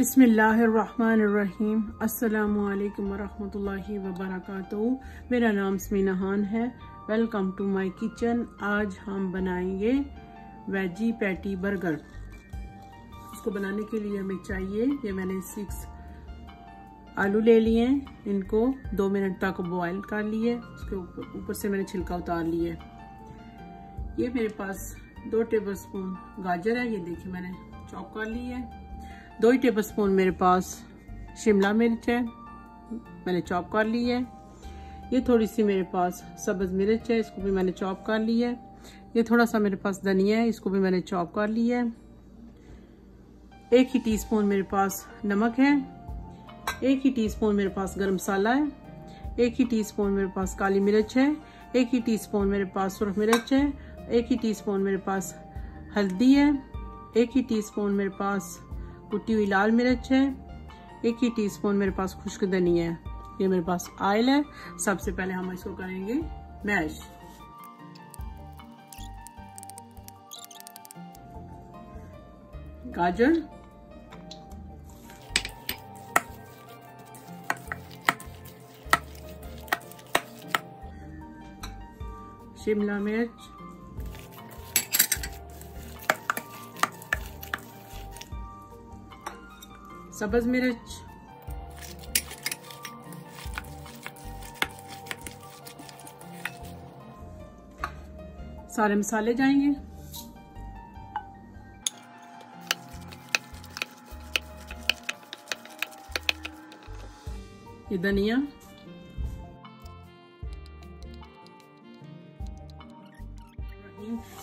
बिस्मिल्लाहिर्रहमानिर्रहीम। अस्सलामुअलैकुम वरहमतुल्लाहि वबरकातुहू। मेरा नाम समीना है। Welcome to my kitchen. आज हम बनाएंगे वेजी पैटी बर्गर। इसको बनाने के लिए हमें चाहिए, ये मैंने 6 आलू ले लिए हैं। इनको 2 मिनट तक बॉयल कर लिए। उसके ऊपर से मैंने छिलका उतार लिया। ये मेरे पास 2 टेबलस्पून गाजर है, ये देखिए मैंने चॉप कर ली है। 2 टेबलस्पून मेरे पास शिमला मिर्च है, मैंने चॉप कर ली है। ये थोड़ी सी मेरे पास सब्ज मिर्च है, इसको भी मैंने चॉप कर ली है। ये थोड़ा सा मेरे पास धनिया है, इसको भी मैंने चॉप कर लिया है। 1 ही टीस्पून मेरे पास नमक है। 1 ही टीस्पून मेरे पास गरम मसाला है। 1 ही टीस्पून मेरे पास काली मिर्च है। 1 ही टीस्पून मेरे पास सुरख मिर्च है। 1 ही टीस्पून मेरे पास हल्दी है। 1 ही टीस्पून मेरे पास कुटी हुई लाल मिर्च है। 1 ही टीस्पून मेरे पास खुश्क धनिया है। ये मेरे पास ऑयल है। सबसे पहले हम इसको करेंगे मैश। गाजर, शिमला मिर्च, सब्ज मिर्च, सारे मसाले जाएंगे। ये धनिया,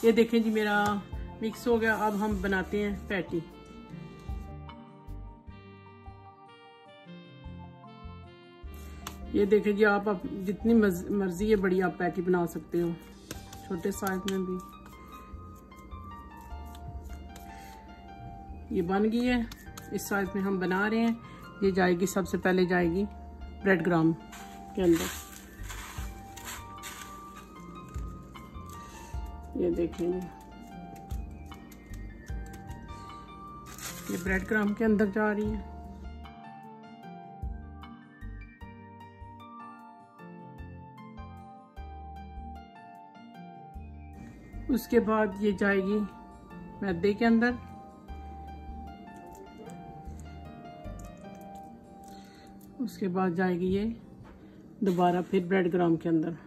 ये देखें जी मेरा मिक्स हो गया। अब हम बनाते हैं पैटी। ये देखें जी, आप जितनी मर्जी है बड़ी आप पैटी बना सकते हो, छोटे साइज में भी। ये बन गई है, इस साइज में हम बना रहे हैं। ये जाएगी, सबसे पहले जाएगी ब्रेड ग्राम के अंदर। ये देखेंगे, ये ब्रेड ग्राम के अंदर जा रही है। उसके बाद ये जाएगी मैदे के अंदर। उसके बाद जाएगी ये दोबारा फिर ब्रेड ग्राम के अंदर।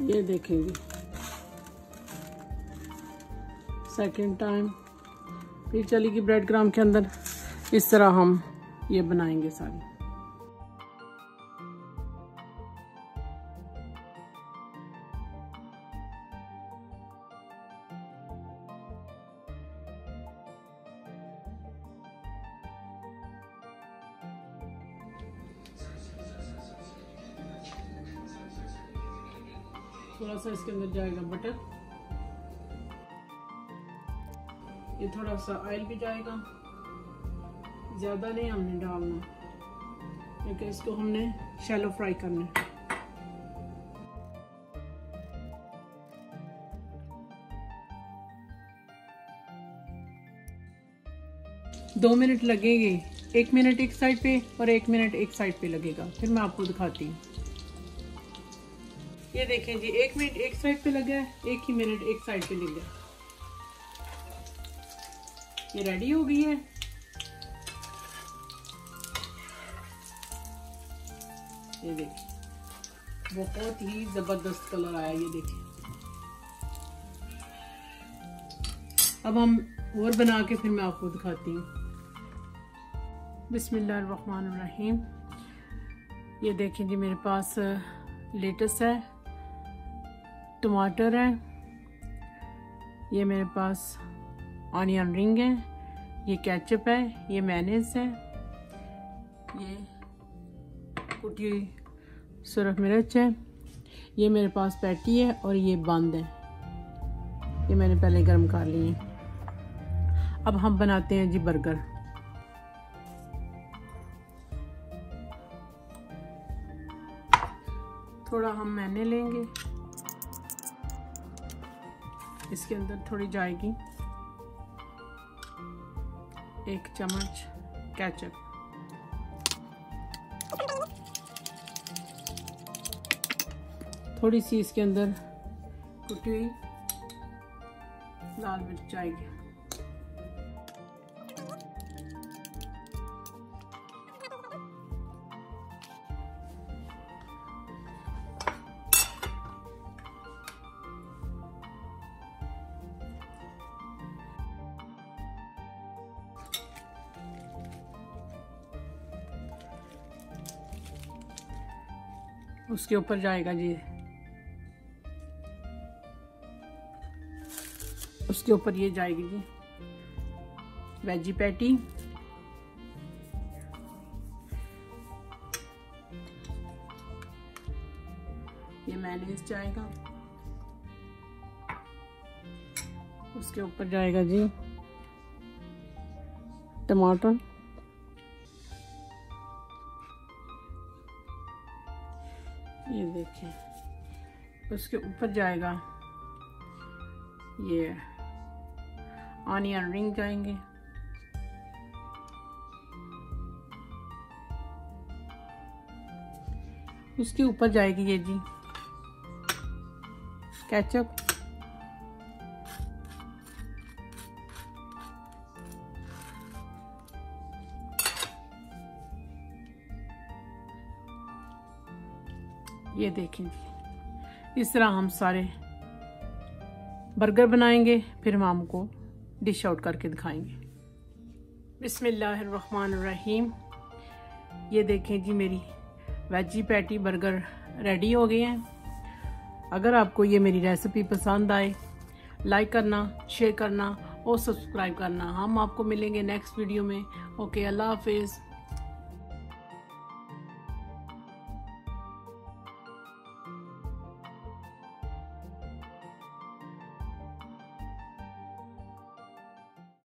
ये देखेंगे सेकंड टाइम फिर चलेगी ब्रेड ग्राम के अंदर। इस तरह हम ये बनाएंगे सारी। थोड़ा सा इसके अंदर जाएगा बटर, ये थोड़ा सा ऑयल भी जाएगा। ज्यादा नहीं हमने डालना, क्योंकि इसको हमने शैलो फ्राई करना है। दो मिनट लगेंगे, 1 मिनट एक साइड पे और 1 मिनट एक साइड पे लगेगा। फिर मैं आपको दिखाती हूँ। ये देखें जी, 1 मिनट एक साइड पे लगा है, 1 ही मिनट एक साइड पे लग गया। ये रेडी हो गई है। ये देखिए, बहुत ही जबरदस्त कलर आया। ये देखिए, अब हम और बना के फिर मैं आपको दिखाती हूँ। बिस्मिल्लाहिर्रहमानिर्रहीम। ये देखिए जी, मेरे पास लेटस है, टमाटर है, ये मेरे पास ऑनियन रिंग है, ये केचप है, ये मेयोनेज़ है, ये कुटी हुई सुरख मिर्च है, ये मेरे पास पैटी है और ये बंद है। ये मैंने पहले गर्म कर ली है। अब हम बनाते हैं जी बर्गर। थोड़ा हम मैंने लेंगे, इसके अंदर थोड़ी जाएगी 1 चम्मच केचप, थोड़ी सी इसके अंदर कुटी हुई लाल मिर्च जाएगी, उसके ऊपर जाएगा जी, उसके ऊपर ये जाएगी जी वेजी पैटी, ये मेयोनीज जाएगा, उसके ऊपर जाएगा जी टमाटर, ये देखिए, उसके ऊपर जाएगा ये ऑनियन रिंग जाएंगे, उसके ऊपर जाएगी ये जी केचप, ये देखें जी। इस तरह हम सारे बर्गर बनाएंगे, फिर हम आपको डिश आउट करके दिखाएंगे। बिस्मिल्लाहिर्रहमानिर्रहीम। ये देखें जी मेरी वेजी पैटी बर्गर रेडी हो गए हैं। अगर आपको ये मेरी रेसिपी पसंद आए, लाइक करना, शेयर करना और सब्सक्राइब करना। हम आपको मिलेंगे नेक्स्ट वीडियो में। ओके, अल्लाह हाफिज़।